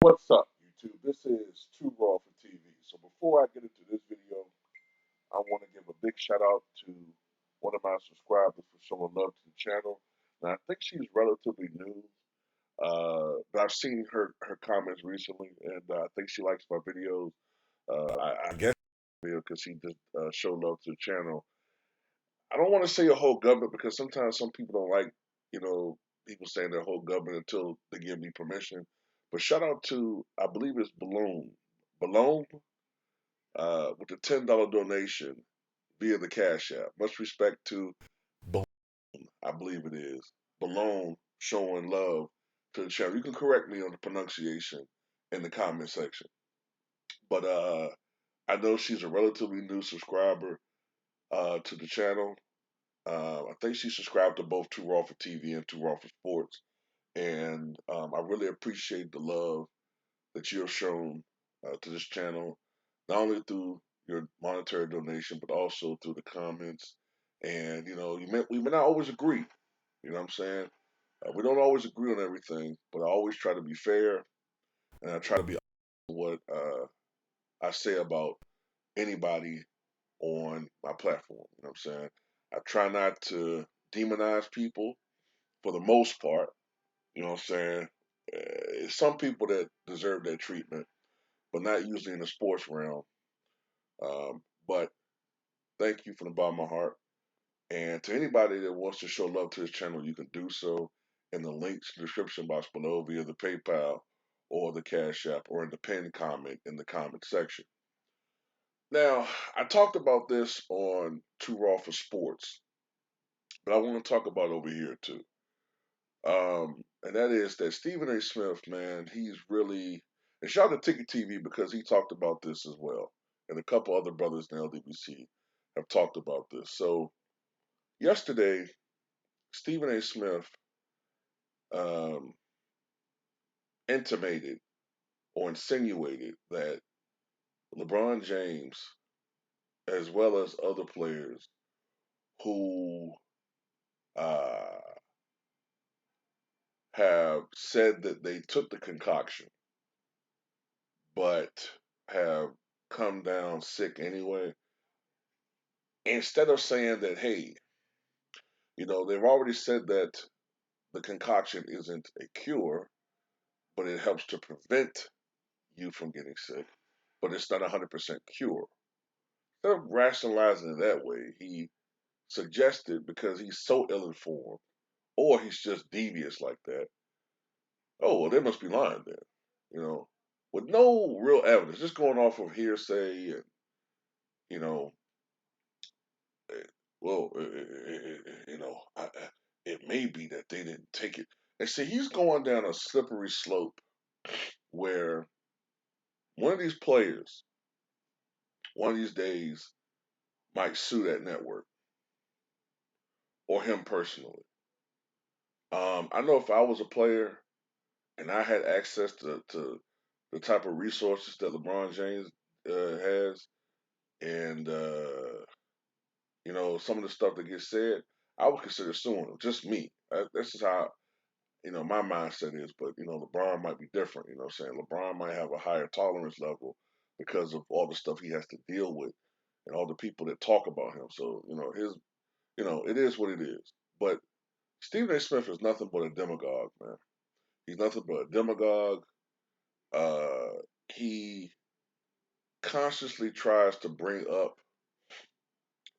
What's up, YouTube? This is Too Raw for TV. So before I get into this video, I want to give a big shout out to one of my subscribers for showing love to the channel. Now I think she's relatively new, but I've seen her comments recently, and I think she likes my videos. I guess because she just showed love to the channel. I don't want to say a whole government because sometimes some people don't like, you know, people saying their whole government until they give me permission. But shout out to, I believe it's Balloon, with the $10 donation via the Cash App. Much respect to Balloon, I believe it is. Balloon showing love to the channel. You can correct me on the pronunciation in the comment section. But I know she's a relatively new subscriber to the channel. I think she subscribed to both Too Raw for TV and Too Raw for Sports. And I really appreciate the love that you have shown to this channel, not only through your monetary donation, but also through the comments. And, you know, we may not always agree. You know what I'm saying? We don't always agree on everything, but I always try to be fair and I try to be honest with what I say about anybody on my platform. You know what I'm saying? I try not to demonize people for the most part. You know what I'm saying? Some people that deserve that treatment, but not usually in the sports realm. But thank you from the bottom of my heart. And to anybody that wants to show love to this channel, you can do so in the links in the description box below via the PayPal or the Cash App or in the pinned comment in the comment section. Now, I talked about this on Too Raw for Sports, but I want to talk about it over here too. And that is that Stephen A. Smith, man, he's really, and shout out to Ticket TV because he talked about this as well. And a couple other brothers in LDBC have talked about this. So yesterday, Stephen A. Smith um, intimated or insinuated that LeBron James, as well as other players who uh, have said that they took the concoction, but have come down sick anyway, instead of saying that, hey, you know, they've already said that the concoction isn't a cure, but it helps to prevent you from getting sick, but it's not 100% cure. Instead of rationalizing it that way, he suggested because he's so ill informed, or he's just devious like that. Oh, well, they must be lying then, you know, with no real evidence, just going off of hearsay and, you know, well, you know, it may be that they didn't take it. And see, he's going down a slippery slope where one of these players, one of these days, might sue that network or him personally. I know if I was a player and I had access to the type of resources that LeBron James has, and you know some of the stuff that gets said, I would consider suing him. Just me. This is how you know my mindset is. But you know LeBron might be different. You know what I'm saying? LeBron might have a higher tolerance level because of all the stuff he has to deal with and all the people that talk about him. So you know it is what it is. But Stephen A. Smith is nothing but a demagogue, man. He's nothing but a demagogue. Uh, he consciously tries to bring up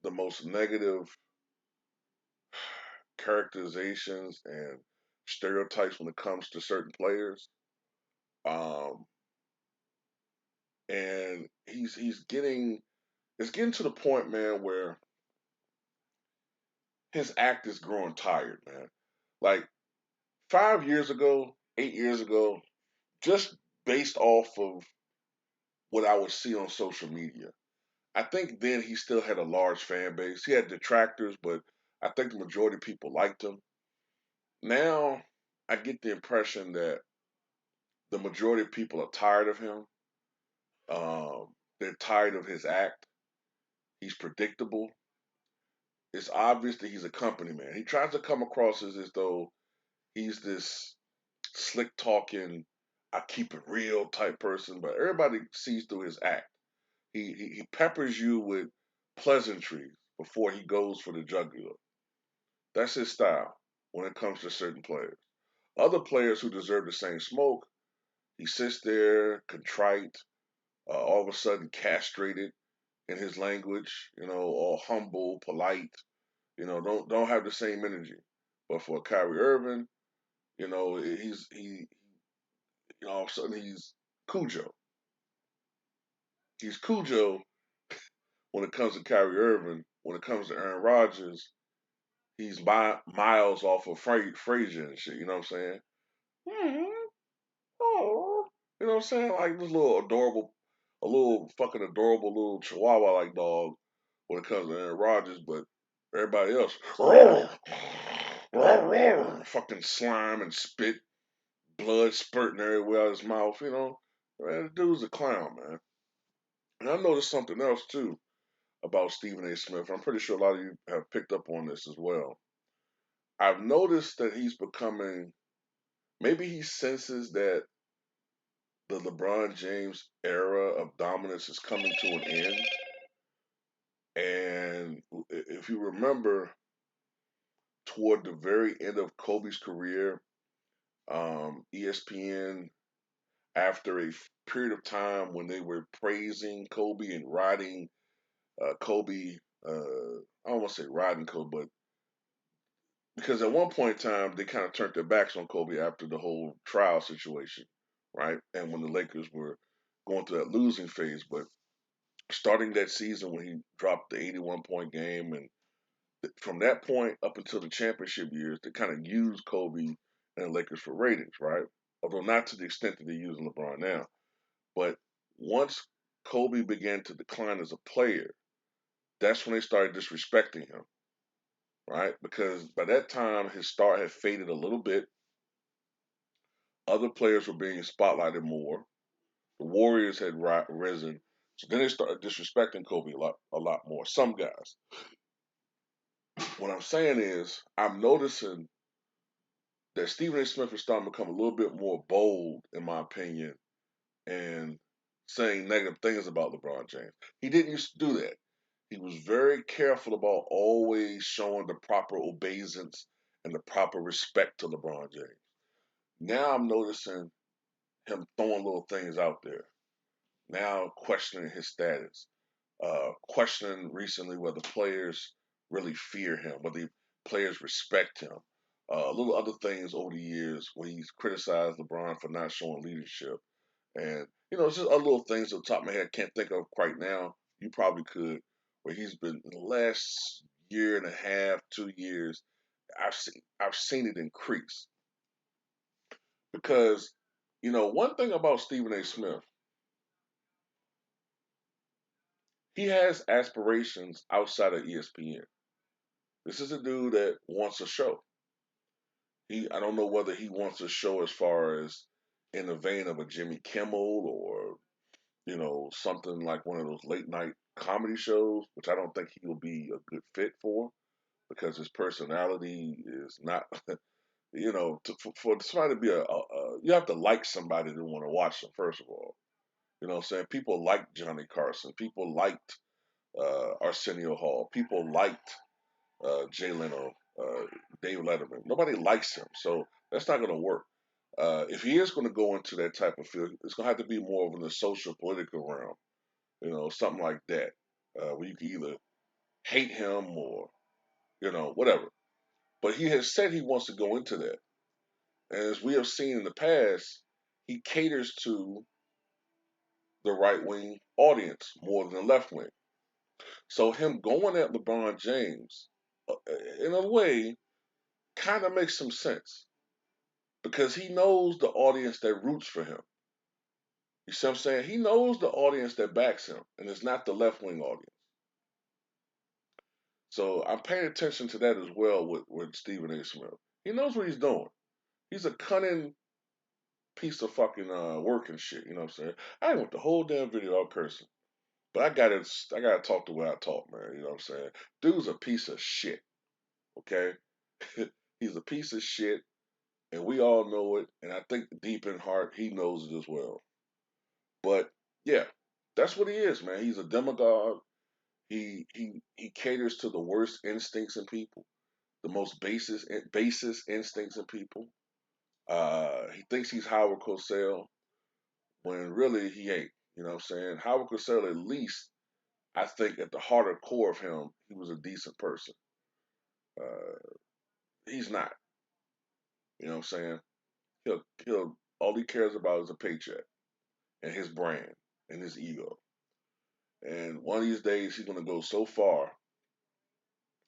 the most negative characterizations and stereotypes when it comes to certain players. Um, and he's getting it's getting to the point, man, where his act is growing tired, man. Like 5 years ago, 8 years ago, just based off of what I would see on social media, I think then he still had a large fan base. He had detractors, but I think the majority of people liked him. Now I get the impression that the majority of people are tired of him. They're tired of his act. He's predictable. It's obvious that he's a company man. He tries to come across as though he's this slick talking, I keep it real type person, but everybody sees through his act. He peppers you with pleasantries before he goes for the jugular. That's his style when it comes to certain players. Other players who deserve the same smoke, he sits there contrite, all of a sudden castrated in his language, all humble, polite, don't have the same energy. But for Kyrie Irving, all of a sudden he's Cujo. He's Cujo when it comes to Kyrie Irving. When it comes to Aaron Rodgers, he's miles off of Frazier and shit. You know what I'm saying? Mm-hmm. Oh, you know what I'm saying? Like this little adorable, a little fucking adorable little Chihuahua like dog when it comes to Aaron Rodgers, but everybody else, fucking slime and spit, blood spurting everywhere out of his mouth. Man, the dude's a clown, man. And I noticed something else too about Stephen A. Smith. I'm pretty sure a lot of you have picked up on this as well. I've noticed that he's becoming, maybe he senses that the LeBron James era of dominance is coming to an end. And if you remember, toward the very end of Kobe's career, ESPN, after a period of time when they were praising Kobe and riding Kobe, I don't want to say riding Kobe, but because at one point in time they kind of turned their backs on Kobe after the whole trial situation, right? And when the Lakers were going through that losing phase, but starting that season when he dropped the 81-point game, and from that point up until the championship years, they kind of used Kobe and the Lakers for ratings, right? Although not to the extent that they're using LeBron now. But once Kobe began to decline as a player, that's when they started disrespecting him, right? Because by that time, his star had faded a little bit. Other players were being spotlighted more. The Warriors had risen. So then they started disrespecting Kobe a lot more. Some guys. What I'm saying is, I'm noticing that Stephen A. Smith is starting to become a little bit more bold, in my opinion, and saying negative things about LeBron James. He didn't used to do that. He was very careful about always showing the proper obeisance and the proper respect to LeBron James. Now I'm noticing him throwing little things out there. Now questioning his status. Questioning recently whether players really fear him, whether players respect him. Little other things over the years when he's criticized LeBron for not showing leadership. And, it's just other little things on the top of my head I can't think of right now. You probably could, where he's been in the last year and a half, 2 years, I've seen it increase. Because, one thing about Stephen A. Smith, he has aspirations outside of ESPN. This is a dude that wants a show. I don't know whether he wants a show as far as in the vein of a Jimmy Kimmel or something like one of those late night comedy shows, which I don't think he will be a good fit for because his personality is not, for somebody to be you have to like somebody to want to watch them, first of all. You know what I'm saying? People liked Johnny Carson. People liked Arsenio Hall. People liked Jay Leno, Dave Letterman. Nobody likes him, so that's not going to work. If he is going to go into that type of field, it's going to have to be more of in the social political realm, something like that, where you can either hate him or whatever. But he has said he wants to go into that, and as we have seen in the past, he caters to the right wing audience more than the left wing. So him going at LeBron James, in a way, kind of makes some sense because he knows the audience that roots for him. You see what I'm saying? He knows the audience that backs him, and it's not the left wing audience. So I'm paying attention to that as well with Stephen A. Smith. He knows what he's doing. He's a cunning piece of fucking work and shit. You know what I'm saying? I went the whole damn video out cursing, but I gotta talk the way I talk, man. You know what I'm saying? Dude's a piece of shit. Okay, he's a piece of shit, and we all know it. And I think deep in heart, he knows it as well. But yeah, that's what he is, man. He's a demagogue. He caters to the worst instincts in people, the most basest instincts in people. He thinks he's Howard Cosell when really he ain't. You know what I'm saying? Howard Cosell, at least, I think at the heart or core of him, he was a decent person. Uh, he's not. You know what I'm saying? He'll all he cares about is a paycheck and his brand and his ego. And one of these days he's gonna go so far,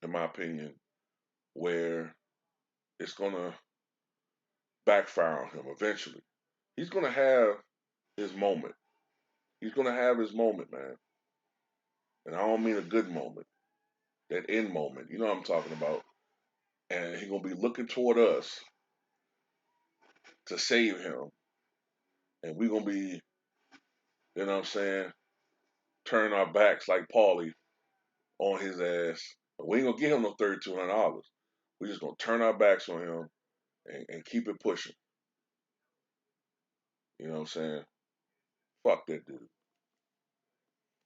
in my opinion, where it's gonna backfire on him eventually. He's gonna have his moment. He's gonna have his moment, man. And I don't mean a good moment, that end moment. You know what I'm talking about. And he's gonna be looking toward us to save him. And we're gonna be, you know what I'm saying, turning our backs like Paulie on his ass. But we ain't gonna give him no $3,200. We're just gonna turn our backs on him and keep it pushing. You know what I'm saying? Fuck that dude.